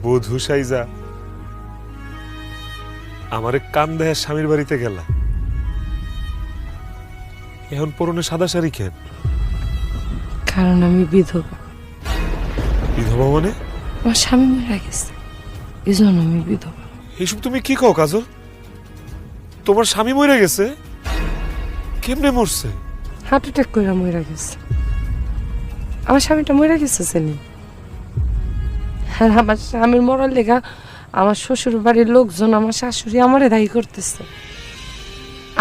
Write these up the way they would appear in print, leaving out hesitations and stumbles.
বধূ সাইজা আমারে কান দেয়া স্বামীর বাড়িতে গেলা, এখন পরনে সাদা শাড়ি কেন? কারণ আমি বিধবা। বিধবা মানে? আমার স্বামী মারা গেছে, এই জন্য আমি বিধবা। এইসব তুমি কি কও কাজল? তোমার স্বামী মরে গেছে? কেমনে মরছে? হার্ট অ্যাটাক করে মরে গেছে। আমার স্বামীটা মরে গেছে জানি। আর আমার স্বামীর মরার লেগা আমার শ্বশুর বাড়ির লোকজন, আমার শাশুড়ি আমারে দায়ী করতেছে।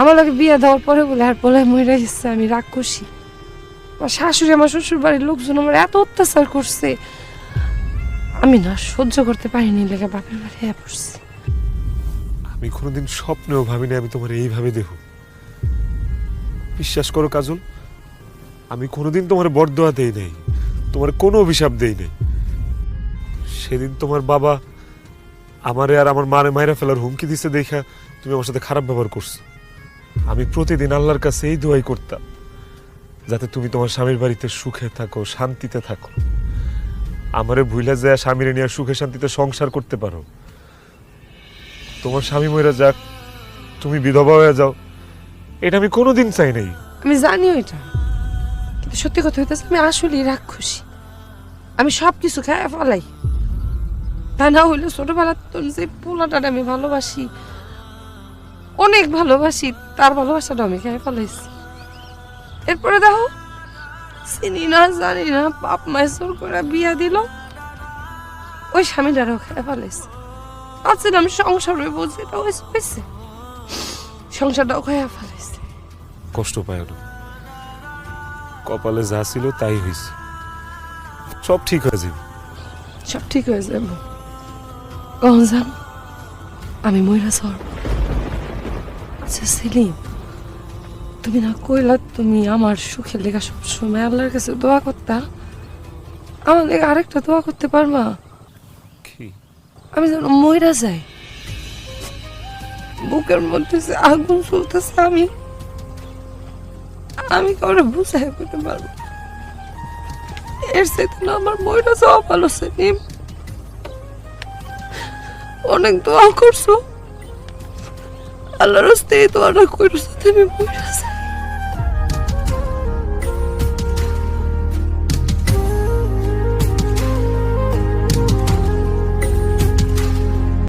আমার লাগে বিয়ে দেওয়ার পরে বলে আর বলে মরে গেছে আমি রাক্ষসী। আমার শাশুড়ি, আমার শ্বশুর বাড়ির লোকজন আমার এত অত্যাচার করছে, আমি না সহ্য করতে পারিনি, লেগে বাপের বাড়ি পড়ছি। আমি কোনোদিন স্বপ্নেও ভাবিনি আমি তোমার এইভাবে দেহ। বিশ্বাস করো কাজল, আমি কোনোদিন তোমার বরদোয়া দেই নাই, তোমার কোনো অভিশাপ দেই নাই। সেদিন তোমার বাবা আমারে আর আমার মারে মায়েরা ফেলার হুমকি দিছে দেখা তুমি আমার সাথে খারাপ ব্যবহার করছো। আমি প্রতিদিন আল্লাহর কাছে এই দোয়াই করতাম যাতে তুমি তোমার স্বামীর বাড়িতে সুখে থাকো, শান্তিতে থাকো, আমারে ভুলে যায় স্বামীরে নিয়ে সুখে শান্তিতে সংসার করতে পারো। তোমার স্বামী মরে যাক, তুমি বিধবা হয়ে যাও, এটা আমি কোনোদিন চাই নাই। আমি জানি ওইটা, কিন্তু সত্যি কথা হইতেছে আমি আসলেই রাক্ষসী। আমি সব কিছু খায় ফেলাই। তা না হইলে ছোটবেলার তো যে পোলাটাকে আমি ভালোবাসি, অনেক ভালোবাসি, তার ভালোবাসাটা আমি খায় ফেলাইছি। এরপরে দেখো, চিনি না জানি না বাপ মায়ের জোর করে বিয়া দিল, ওই স্বামীটারও খায় ফেলাইছে। ভাবছিলাম সংসার হইব, যেটা হয়েছে সংসারটাও খাইয়া ফেলাইছে। কষ্ট পায় না, কপালে যা ছিল তাই হয়েছে, সব ঠিক হয়ে যাবে। সব ঠিক হয়ে যাবে কখন জান? আমি মইরা সর। আচ্ছা সেলিম, তুমি না কইলা তুমি আমার সুখের লেগা সবসময় আল্লাহর কাছে দোয়া করতা, আমার লেগে আরেকটা দোয়া করতে পারবা? কি? আমি যেন মইরা যাই, বুকের মধ্যে যে আগুন চলতেছে, আমি কাউরে বুঝাই করতে পারবো। এর সাথে না আমার মইরা যাওয়া ভালো। সেলিম, অনেক দোয়া করছো, আল্লাহর রাস্তায় দোয়াটা করছো, তুমি মইরা যাই।